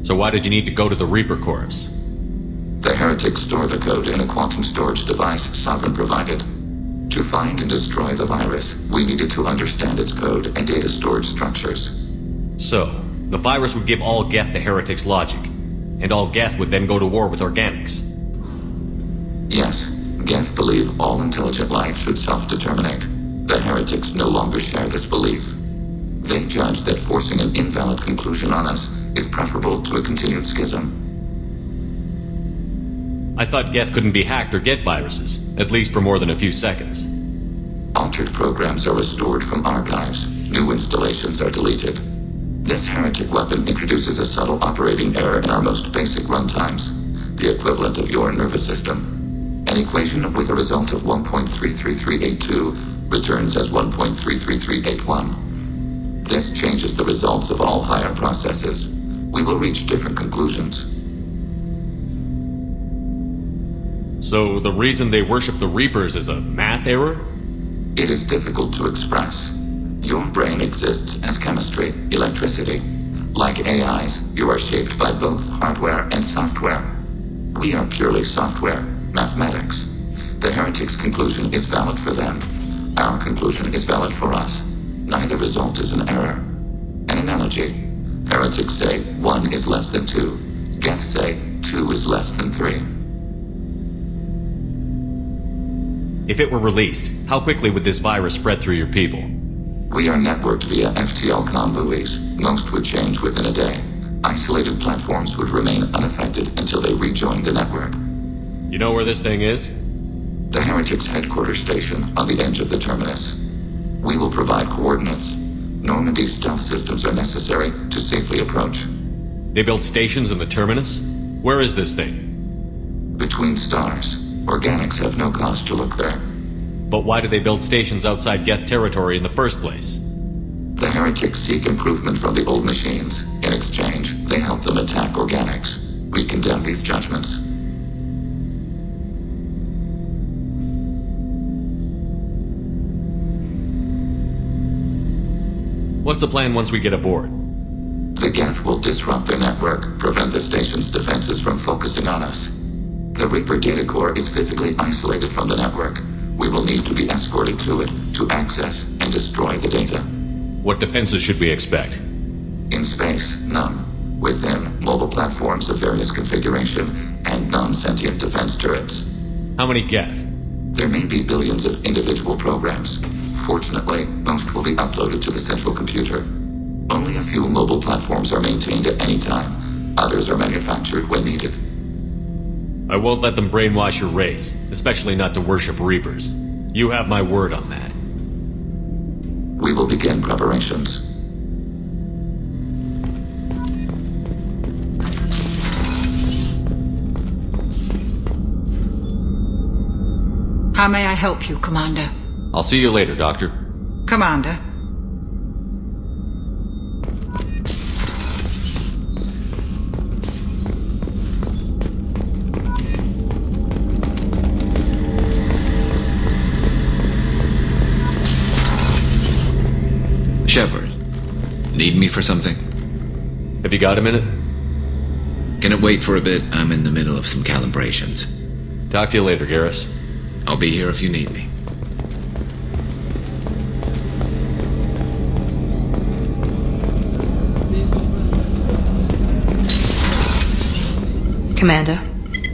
So why did you need to go to the Reaper Corps? The heretics store the code in a quantum storage device Sovereign provided. To find and destroy the virus, we needed to understand its code and data storage structures. So, the virus would give all Geth the heretics' logic, and all Geth would then go to war with organics. Yes, Geth believe all intelligent life should self-determinate. The heretics no longer share this belief. They judge that forcing an invalid conclusion on us is preferable to a continued schism. I thought Geth couldn't be hacked or get viruses, at least for more than a few seconds. Altered programs are restored from archives. New installations are deleted. This heretic weapon introduces a subtle operating error in our most basic runtimes, the equivalent of your nervous system. An equation with a result of 1.33382 returns as 1.33381. This changes the results of all higher processes. We will reach different conclusions. So the reason they worship the Reapers is a math error? It is difficult to express. Your brain exists as chemistry, electricity. Like AIs, you are shaped by both hardware and software. We are purely software, mathematics. The heretics' conclusion is valid for them. Our conclusion is valid for us. Neither result is an error. An analogy. Heretics say 1 is less than 2. Geth say 2 is less than 3. If it were released, how quickly would this virus spread through your people? We are networked via FTL-COM buoys. Most would change within a day. Isolated platforms would remain unaffected until they rejoin the network. You know where this thing is? The heretics' headquarters station on the edge of the terminus. We will provide coordinates. Normandy's stealth systems are necessary to safely approach. They built stations in the terminus? Where is this thing? Between stars. Organics have no cause to look there. But why do they build stations outside Geth territory in the first place? The heretics seek improvement from the old machines. In exchange, they help them attack organics. We condemn these judgments. What's the plan once we get aboard? The Geth will disrupt their network, prevent the station's defenses from focusing on us. The Reaper data core is physically isolated from the network. We will need to be escorted to it to access and destroy the data. What defenses should we expect? In space, none. Within, mobile platforms of various configuration and non-sentient defense turrets. How many Geth? There may be billions of individual programs. Fortunately, most will be uploaded to the central computer. Only a few mobile platforms are maintained at any time. Others are manufactured when needed. I won't let them brainwash your race, especially not to worship Reapers. You have my word on that. We will begin preparations. How may I help you, Commander? I'll see you later, Doctor. Commander. Shepard, need me for something? Have you got a minute? Can it wait for a bit? I'm in the middle of some calibrations. Talk to you later, Garrus. I'll be here if you need me. Commander,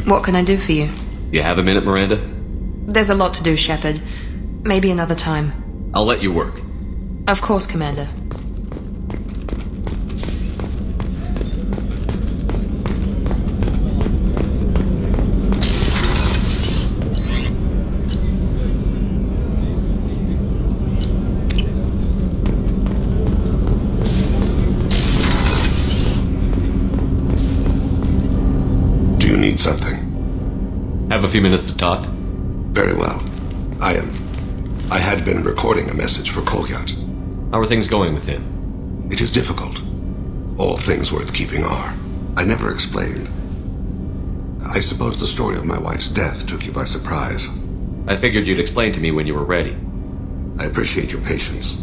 what can I do for you? You have a minute, Miranda? There's a lot to do, Shepard. Maybe another time. I'll let you work. Of course, Commander. something. Have a few minutes to talk? Very well. I had been recording a message for Kolyat. How are things going with him? It is difficult. All things worth keeping are. I never explained. I suppose the story of my wife's death took you by surprise. I figured you'd explain to me when you were ready. I appreciate your patience.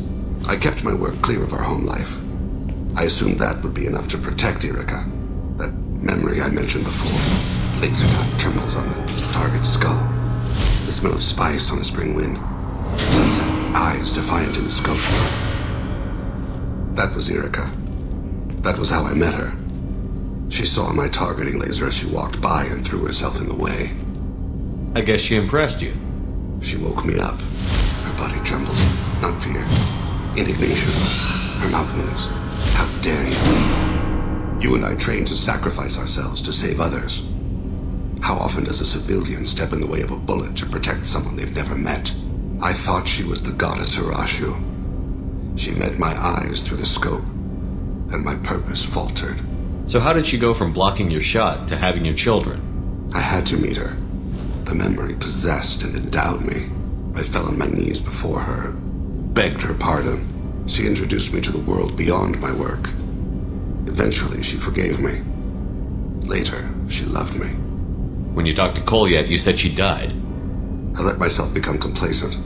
I kept my work clear of our home life. I assumed that would be enough to protect Erica. That memory I mentioned before. Laser dot terminals on the target's skull. The smell of spice on the spring wind. Sunset eyes defiant in the scope. That was Erica. That was how I met her. She saw my targeting laser as she walked by and threw herself in the way. I guess she impressed you. She woke me up. Her body trembles. Not fear. Indignation. Her mouth moves. How dare you? You and I trained to sacrifice ourselves to save others. How often does a civilian step in the way of a bullet to protect someone they've never met? I thought she was the goddess Hirashu. She met my eyes through the scope, and my purpose faltered. So how did she go from blocking your shot to having your children? I had to meet her. The memory possessed and endowed me. I fell on my knees before her, begged her pardon. She introduced me to the world beyond my work. Eventually, she forgave me. Later, she loved me. When you talked to Kolyat, you said she died. I let myself become complacent.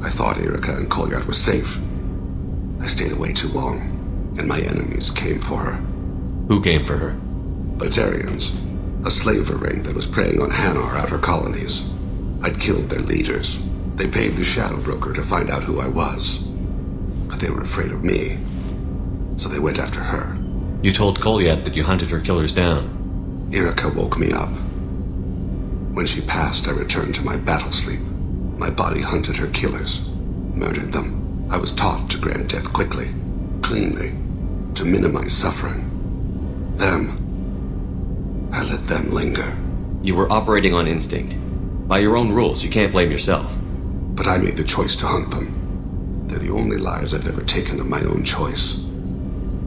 I thought Erica and Kolyat were safe. I stayed away too long, and my enemies came for her. Who came for her? Batarians, a slaver ring that was preying on Hanar outer colonies. I'd killed their leaders. They paid the shadow broker to find out who I was. But they were afraid of me, so they went after her. You told Kolyat that you hunted her killers down. Erica woke me up. When she passed, I returned to my battle sleep. My body hunted her killers, murdered them. I was taught to grant death quickly, cleanly, to minimize suffering. I let them linger. You were operating on instinct. By your own rules, you can't blame yourself. But I made the choice to hunt them. They're the only lives I've ever taken of my own choice.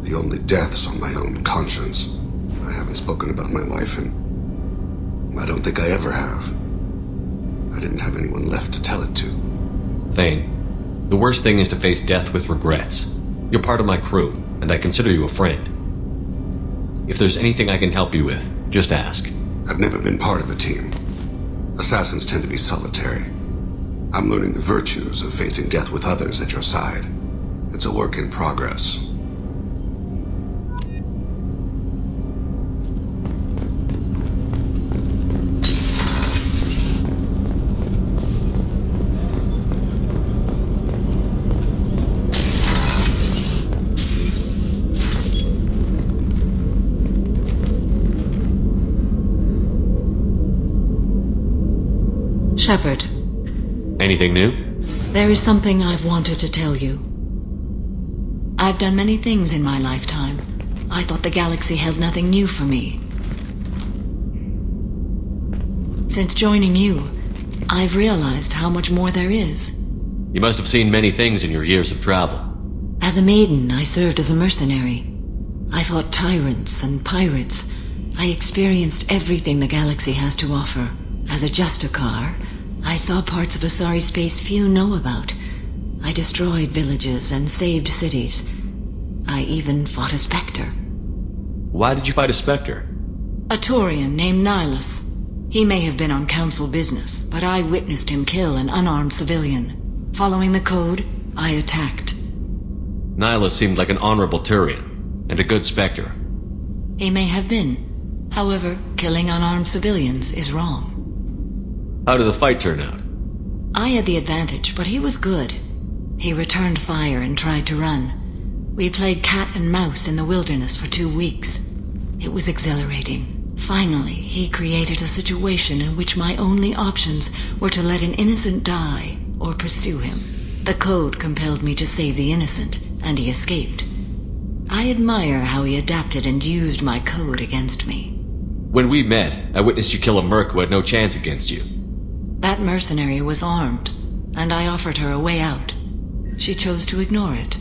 The only deaths on my own conscience. I haven't spoken about my wife, and I don't think I ever have. I didn't have anyone left to tell it to. Thane, the worst thing is to face death with regrets. You're part of my crew, and I consider you a friend. If there's anything I can help you with, just ask. I've never been part of a team. Assassins tend to be solitary. I'm learning the virtues of facing death with others at your side. It's a work in progress. Shepard. Anything new? There is something I've wanted to tell you. I've done many things in my lifetime. I thought the galaxy held nothing new for me. Since joining you, I've realized how much more there is. You must have seen many things in your years of travel. As a maiden, I served as a mercenary. I fought tyrants and pirates. I experienced everything the galaxy has to offer. As a Justicar, I saw parts of Asari space few know about. I destroyed villages and saved cities. I even fought a Spectre. Why did you fight a Spectre? A Taurian named Nihilus. He may have been on Council business, but I witnessed him kill an unarmed civilian. Following the code, I attacked. Nihilus seemed like an honorable Turian, and a good Spectre. He may have been. However, killing unarmed civilians is wrong. How did the fight turn out? I had the advantage, but he was good. He returned fire and tried to run. We played cat and mouse in the wilderness for 2 weeks. It was exhilarating. Finally, he created a situation in which my only options were to let an innocent die or pursue him. The code compelled me to save the innocent, and he escaped. I admire how he adapted and used my code against me. When we met, I witnessed you kill a merc who had no chance against you. That mercenary was armed, and I offered her a way out. She chose to ignore it.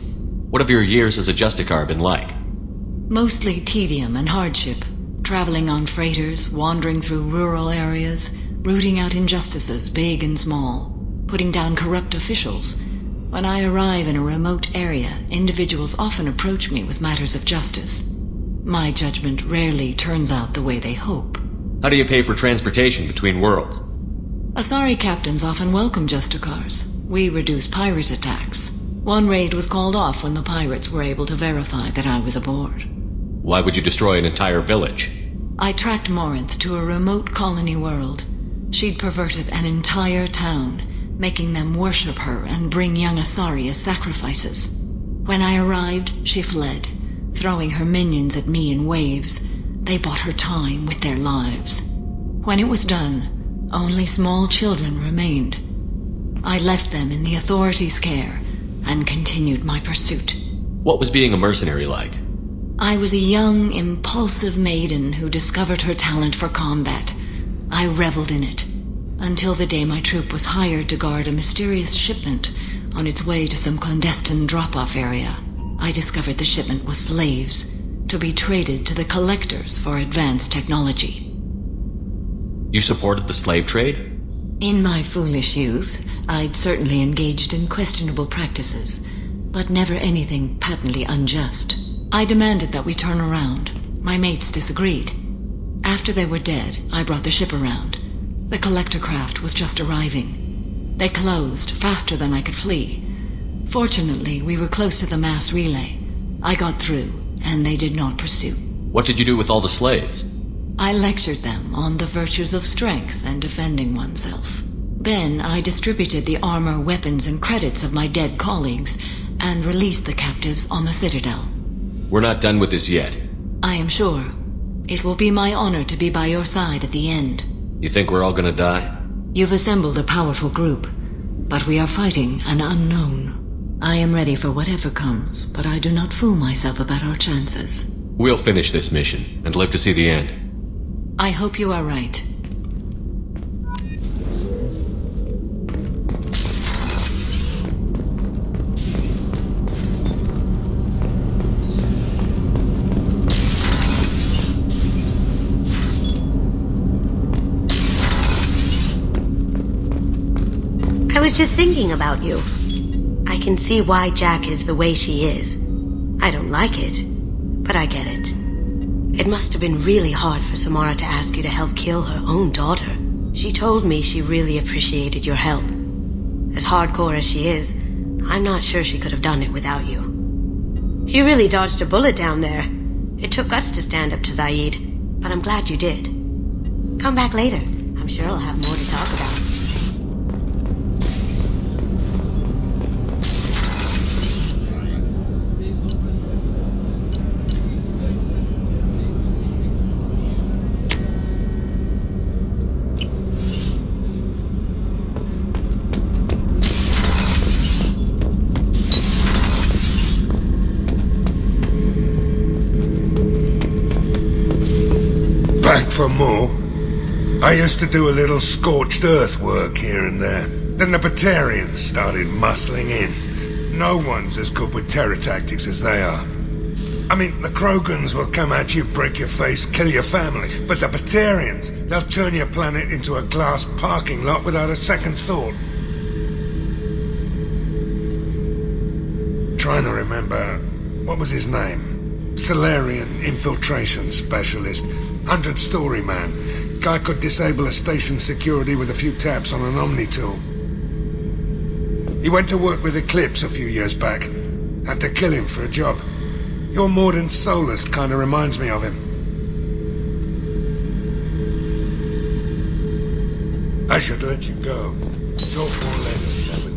What have your years as a Justicar been like? Mostly tedium and hardship. traveling on freighters, wandering through rural areas, rooting out injustices big and small, putting down corrupt officials. When I arrive in a remote area, individuals often approach me with matters of justice. My judgment rarely turns out the way they hope. How do you pay for transportation between worlds? Asari captains often welcome Justicars. We reduce pirate attacks. One raid was called off when the pirates were able to verify that I was aboard. Why would you destroy an entire village? I tracked Morinth to a remote colony world. She'd perverted an entire town, making them worship her and bring young Asari as sacrifices. When I arrived, she fled, throwing her minions at me in waves. They bought her time with their lives. When it was done, only small children remained. I left them in the authorities' care and continued my pursuit. What was being a mercenary like? I was a young, impulsive maiden who discovered her talent for combat. I reveled in it, until the day my troop was hired to guard a mysterious shipment on its way to some clandestine drop-off area. I discovered the shipment was slaves, to be traded to the collectors for advanced technology. You supported the slave trade? In my foolish youth, I'd certainly engaged in questionable practices, but never anything patently unjust. I demanded that we turn around. My mates disagreed. After they were dead, I brought the ship around. The collector craft was just arriving. They closed faster than I could flee. Fortunately, we were close to the mass relay. I got through, and they did not pursue. What did you do with all the slaves? I lectured them on the virtues of strength and defending oneself. Then I distributed the armor, weapons, and credits of my dead colleagues, and released the captives on the Citadel. We're not done with this yet. I am sure. It will be my honor to be by your side at the end. You think we're all gonna die? You've assembled a powerful group, but we are fighting an unknown. I am ready for whatever comes, but I do not fool myself about our chances. We'll finish this mission and live to see the end. I hope you are right. I was just thinking about you. I can see why Jack is the way she is. I don't like it, but I get it. It must have been really hard for Samara to ask you to help kill her own daughter. She told me she really appreciated your help. As hardcore as she is, I'm not sure she could have done it without you. You really dodged a bullet down there. It took us to stand up to Zaid, but I'm glad you did. Come back later. I'm sure I'll have more to talk about. Back for more? I used to do a little scorched earth work here and there. Then the Batarians started muscling in. No one's as good with terror tactics as they are. I mean, the Krogans will come at you, break your face, kill your family. But the Batarians, they'll turn your planet into a glass parking lot without a second thought. Trying to remember, what was his name? Solarian infiltration specialist. 100-story man. Guy could disable a station security with a few taps on an Omni tool. He went to work with Eclipse a few years back. Had to kill him for a job. Your Mordant Solus kinda reminds me of him. I should let you go. Talk more later, Shepard.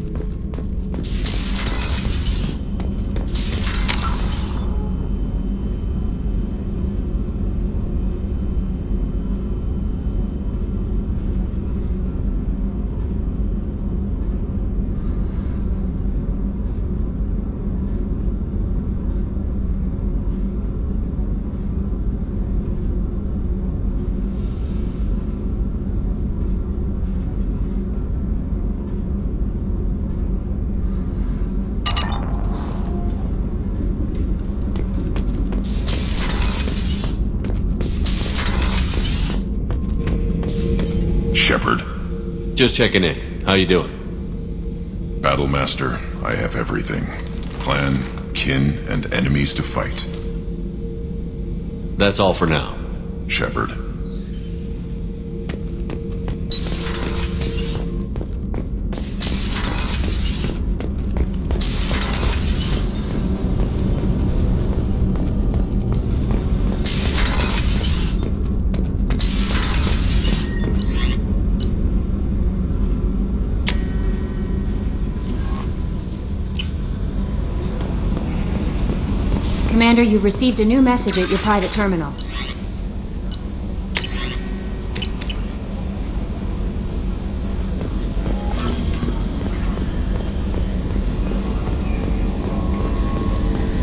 Shepard. Just checking in. How you doing? Battlemaster, I have everything. Clan, kin, and enemies to fight. That's all for now. Shepard. Commander, you've received a new message at your private terminal.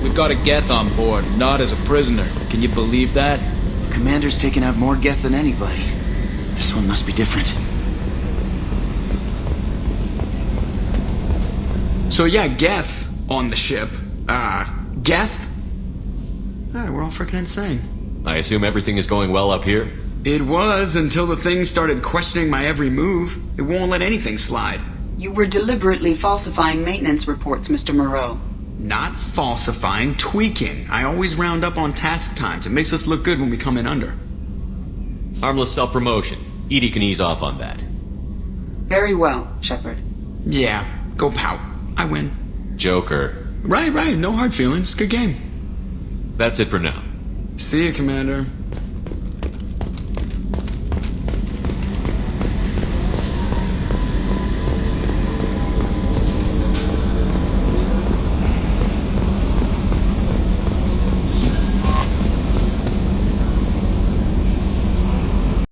We've got a Geth on board, not as a prisoner. Can you believe that? Commander's taken out more Geth than anybody. This one must be different. So yeah, Geth on the ship. Geth? Alright, we're all freaking insane. I assume everything is going well up here? It was until the thing started questioning my every move. It won't let anything slide. You were deliberately falsifying maintenance reports, Mr. Moreau. Not falsifying, tweaking. I always round up on task times. It makes us look good when we come in under. Harmless self-promotion. Edie can ease off on that. Very well, Shepard. Yeah, go pout. I win. Joker. Right, no hard feelings. Good game. That's it for now. See you, Commander.